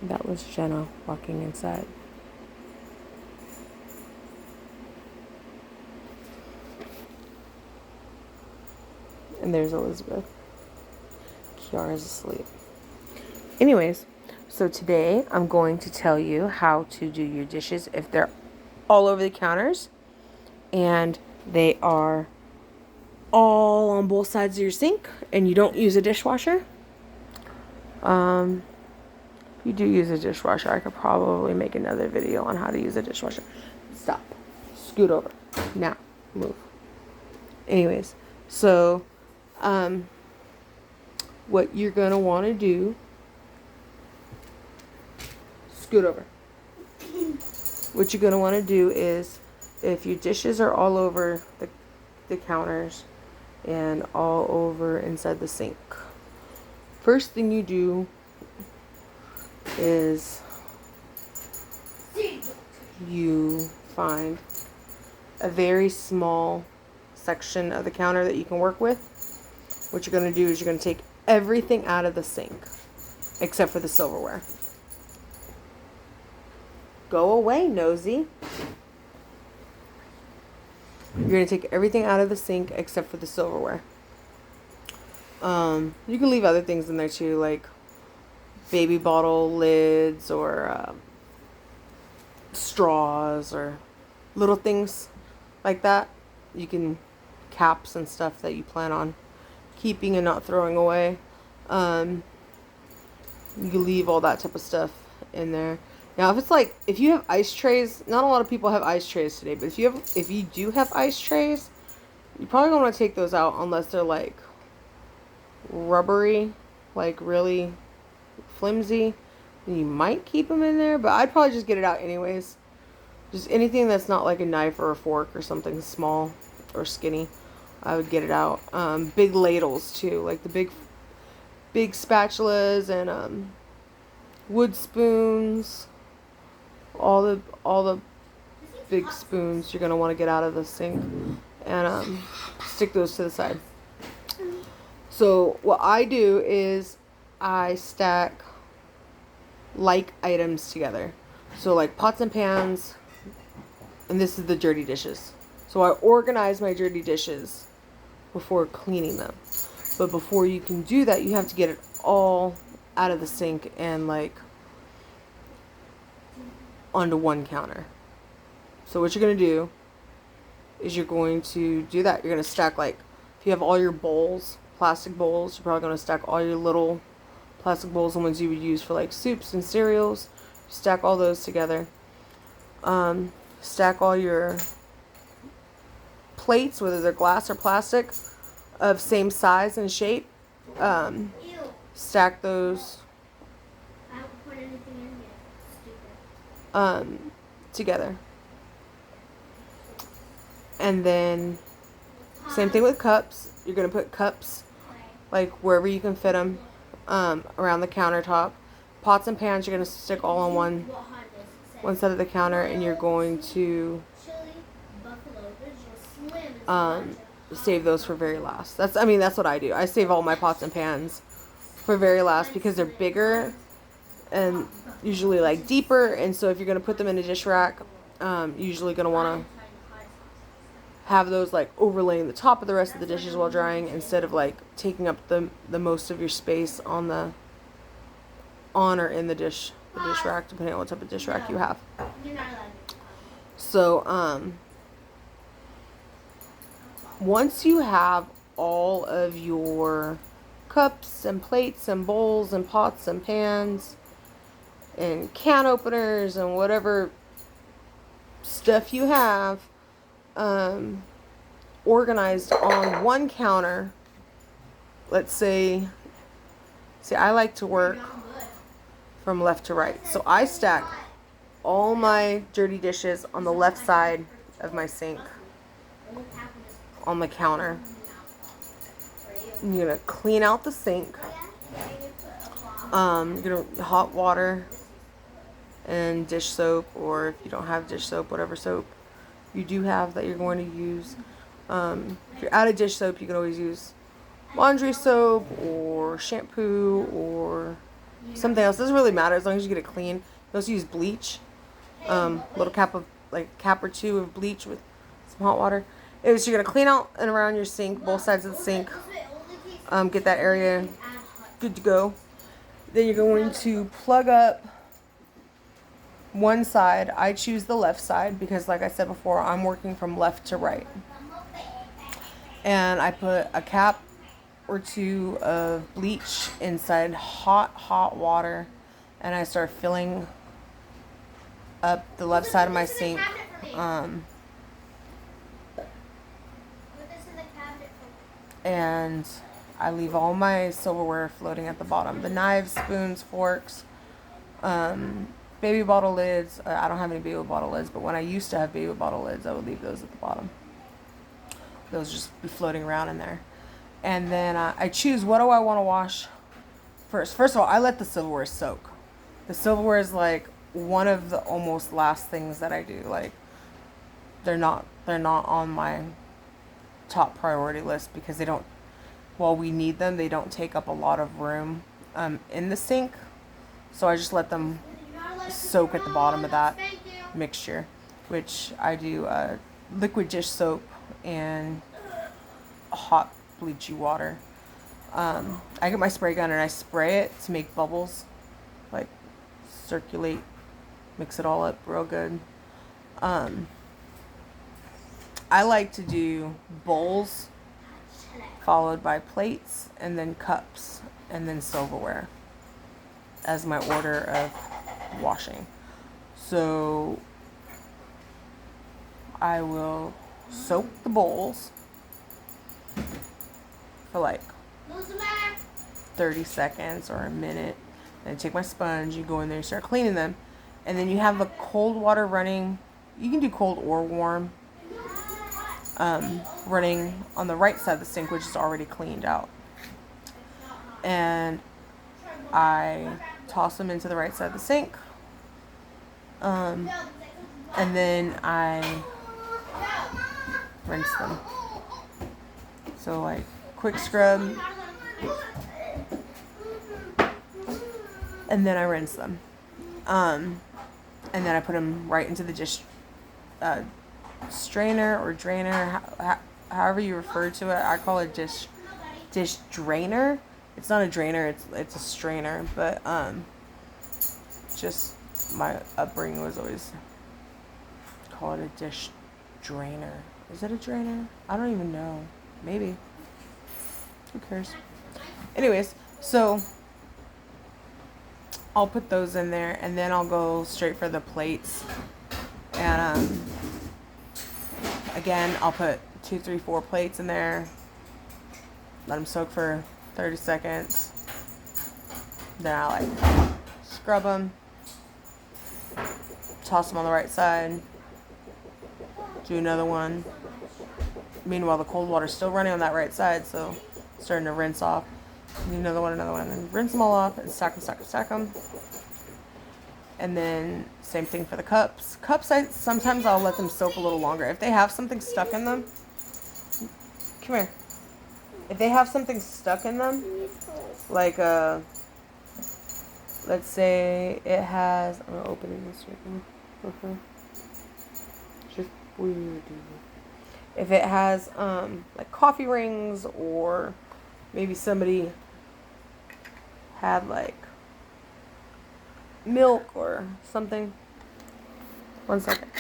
That was Jenna walking inside. And there's Elizabeth. Kiara's asleep. Anyways, so today I'm going to tell you how to do your dishes if they're all over the counters and they are all on both sides of your sink and you don't use a dishwasher. You do use a dishwasher. I could probably make another video on how to use a dishwasher. Stop. Scoot over. Now, move. Anyways, so what you're going to want to do, scoot over. What you're going to want to do is, if your dishes are all over the counters and all over inside the sink, first thing you do is you find a very small section of the counter that you can work with. What you're going to do is you're going to take everything out of the sink except for the silverware. Go away, nosy. You're going to take everything out of the sink except for the silverware. You can leave other things in there too, like baby bottle lids or straws or little things like that. You can caps and stuff that you plan on keeping and not throwing away. You can leave all that type of stuff in there. Now, if you have ice trays, not a lot of people have ice trays today, but if you do have ice trays, you probably don't want to take those out unless they're like rubbery, like really flimsy. You might keep them in there, but I'd probably just get it out anyways. Just anything that's not like a knife or a fork or something small or skinny, I would get it out. Big ladles too, like the big spatulas and wood spoons. All the big spoons you're gonna want to get out of the sink and stick those to the side. So what I do is I stack like items together. So like pots and pans, and this is the dirty dishes. So I organize my dirty dishes before cleaning them. But before you can do that, you have to get it all out of the sink and like onto one counter. So what you're going to do is you're going to do that. You're going to stack, like, if you have all your bowls, plastic bowls, you're probably going to stack all your little plastic bowls, the ones you would use for like soups and cereals. Stack all those together. Stack all your plates, whether they're glass or plastic, of same size and shape. Stack those together. And then same thing with cups. You're going to put cups like wherever you can fit them around the countertop. Pots and pans, you're going to stick all on one side of the counter, and you're going to save those for very last. That's what I do. I save all my pots and pans for very last because they're bigger and usually like deeper, and so if you're going to put them in a dish rack, usually going to want to have those like overlaying the top of the rest of the dishes while drying, instead of like taking up the most of your space on or in the dish rack, depending on what type of dish rack you have. So once you have all of your cups and plates and bowls and pots and pans and can openers and whatever stuff you have organized on one counter, let's say I like to work from left to right, so I stack all my dirty dishes on the left side of my sink on the counter. You're gonna clean out the sink. You're gonna hot water and dish soap, or if you don't have dish soap, whatever soap you do have that you're going to use. If you're out of dish soap, you can always use laundry soap or shampoo or something else. Doesn't really matter as long as you get it clean. You also use bleach. Little cap or two of bleach with some hot water. Anyways, you're gonna clean out and around your sink, both sides of the sink. Get that area good to go. Then you're going to plug up one side. I choose the left side because, like I said before, I'm working from left to right. And I put a cap or two of bleach inside hot water, and I start filling up the left side of my sink. And I leave all my silverware floating at the bottom. The knives, spoons, forks, baby bottle lids. I don't have any baby bottle lids, but when I used to have baby bottle lids, I would leave those at the bottom. Those just be floating around in there. And then I choose what do I want to wash first. First of all, I let the silverware soak. The silverware is like one of the almost last things that I do. Like they're not on my top priority list because they don't, while we need them, they don't take up a lot of room in the sink. So I just let them soak at the bottom of that mixture, which I do liquid dish soap and hot bleachy water. I get my spray gun and I spray it to make bubbles, like circulate, mix it all up real good. I like to do bowls followed by plates and then cups and then silverware as my order of washing. So I will soak the bowls for like 30 seconds or a minute. Then take my sponge, you go in there, you start cleaning them, and then you have the cold water running. You can do cold or warm, running on the right side of the sink, which is already cleaned out. And I toss them into the right side of the sink. And then I rinse them. So like quick scrub. And then I rinse them. And then I put them right into the dish strainer or drainer, however you refer to it. I call it dish drainer. It's not a drainer, it's a strainer, but just my upbringing was always call it a dish drainer. Is it a drainer? I don't even know. Maybe. Who cares? Anyways, so I'll put those in there and then I'll go straight for the plates. And again, I'll put 2, 3, 4 plates in there. Let them soak for 30 seconds. Then I like scrub them. Toss them on the right side. Do another one. Meanwhile, the cold water's still running on that right side, so it's starting to rinse off. Do another one, and then rinse them all off and stack them. And then same thing for the cups. Cups, sometimes I'll let them soak a little longer. If they have something stuck in them, come here. If they have something stuck in them, like let's say it has, I'm gonna open it this way. Just weird. If it has like coffee rings, or maybe somebody had like milk or something. 1 second.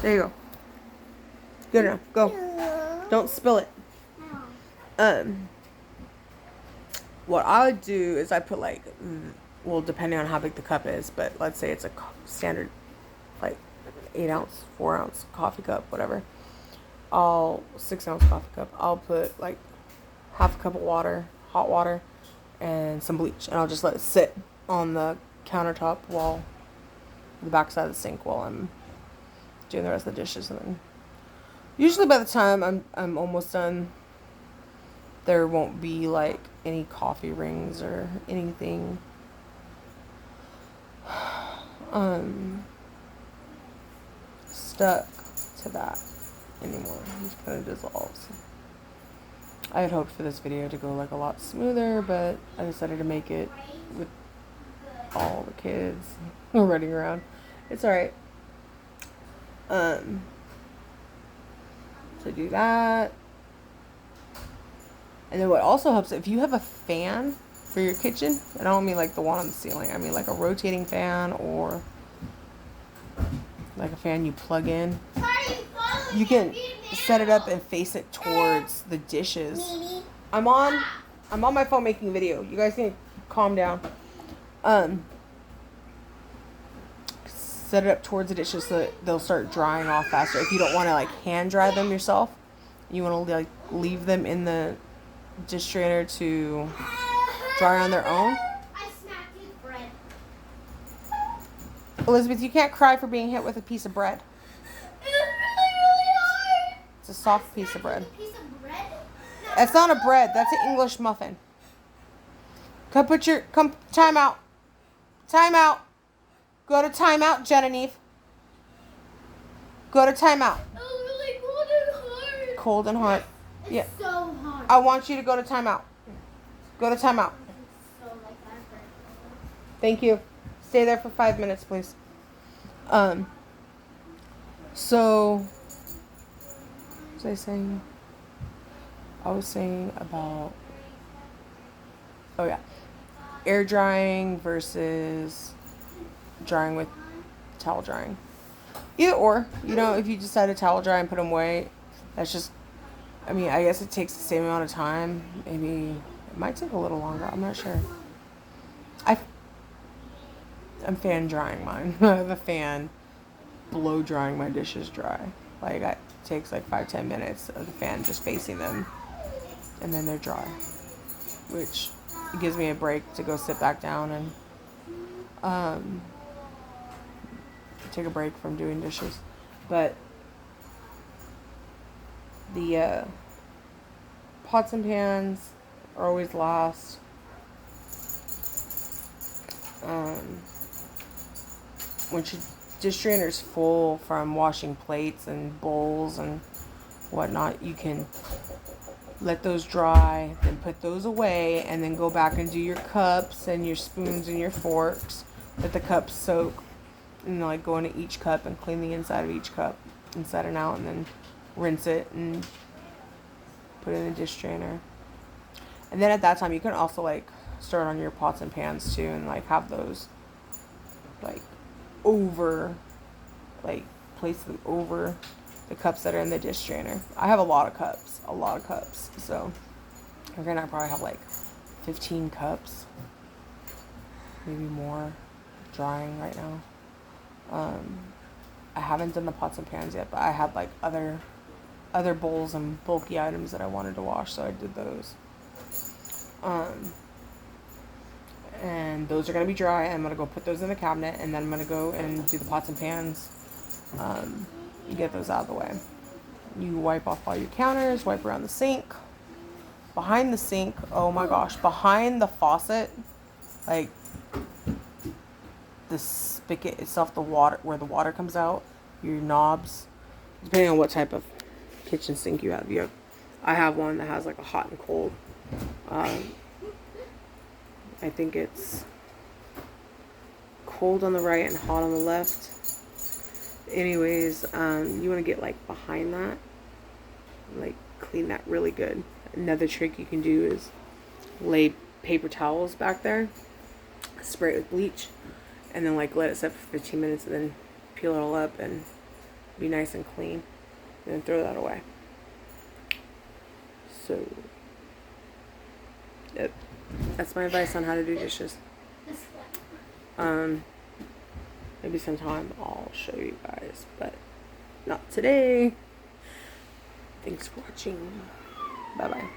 There you go. Good enough. Go. Don't spill it. What I would do is I put like, well, depending on how big the cup is, but let's say it's a standard like 8 ounce, 4 ounce coffee cup, whatever. 6 ounce coffee cup. I'll put like half a cup of water, hot water, and some bleach, and I'll just let it sit on the countertop the back side of the sink while I'm doing the rest of the dishes. And then usually by the time I'm almost done, there won't be like any coffee rings or anything stuck to that anymore. It just kind of dissolves. I had hoped for this video to go like a lot smoother, but I decided to make it with all the kids running around. It's alright. So do that. And then what also helps, if you have a fan for your kitchen, and I don't mean like the one on the ceiling, I mean like a rotating fan or like a fan you plug in. You can set it up and face it towards the dishes. I'm on my phone making a video. You guys need to calm down. Set it up towards the dishes so that they'll start drying off faster. If you don't want to like hand dry them yourself, you want to like leave them in the dish strainer to dry on their own. I smacked his bread. Elizabeth, you can't cry for being hit with a piece of bread. It was really hard. It's a soft piece of bread. A piece of bread? No. That's not a bread. That's an English muffin. Come time out. Time out. Go to timeout, Genevieve. Go to timeout. It was really cold and hard. Cold and hard. It's Yeah. so hard. I want you to go to timeout. Go to timeout. So like that. Thank you. Stay there for 5 minutes, please. So, what was I saying? I was saying about, oh yeah, air drying versus drying with towel drying. Either or, you know, if you decide to towel dry and put them away, that's just, I mean, I guess it takes the same amount of time. Maybe it might take a little longer. I'm not sure. I'm fan drying mine. I have a fan blow drying my dishes dry. Like, it takes like 5-10 minutes of the fan just facing them, and then they're dry, which gives me a break to go sit back down and take a break from doing dishes. But the pots and pans are always last. When your dish drainer's full from washing plates and bowls and whatnot, you can let those dry, then put those away, and then go back and do your cups and your spoons and your forks. Let the cups soak, and like go into each cup and clean the inside of each cup, inside and out, and then rinse it and put it in the dish drainer. And then at that time, you can also like start on your pots and pans too, and like have those like over, like place them over the cups that are in the dish strainer. I have a lot of cups, so we're gonna probably have like 15 cups, maybe more, drying right now. I haven't done the pots and pans yet, but I had like other bowls and bulky items that I wanted to wash, so I did those. And those are going to be dry. I'm going to go put those in the cabinet, and then I'm going to go and do the pots and pans, get those out of the way. You wipe off all your counters, wipe around the sink. Behind the sink, oh my gosh, behind the faucet, like the spigot itself, the water, where the water comes out, your knobs, depending on what type of kitchen sink you have. I have one that has like a hot and cold. I think it's cold on the right and hot on the left. Anyways, you want to get like behind that, like clean that really good. Another trick you can do is lay paper towels back there, spray it with bleach, and then like let it set for 15 minutes, and then peel it all up and be nice and clean, and then throw that away. So that's my advice on how to do dishes. Maybe sometime I'll show you guys, but not today. Thanks for watching. Bye bye.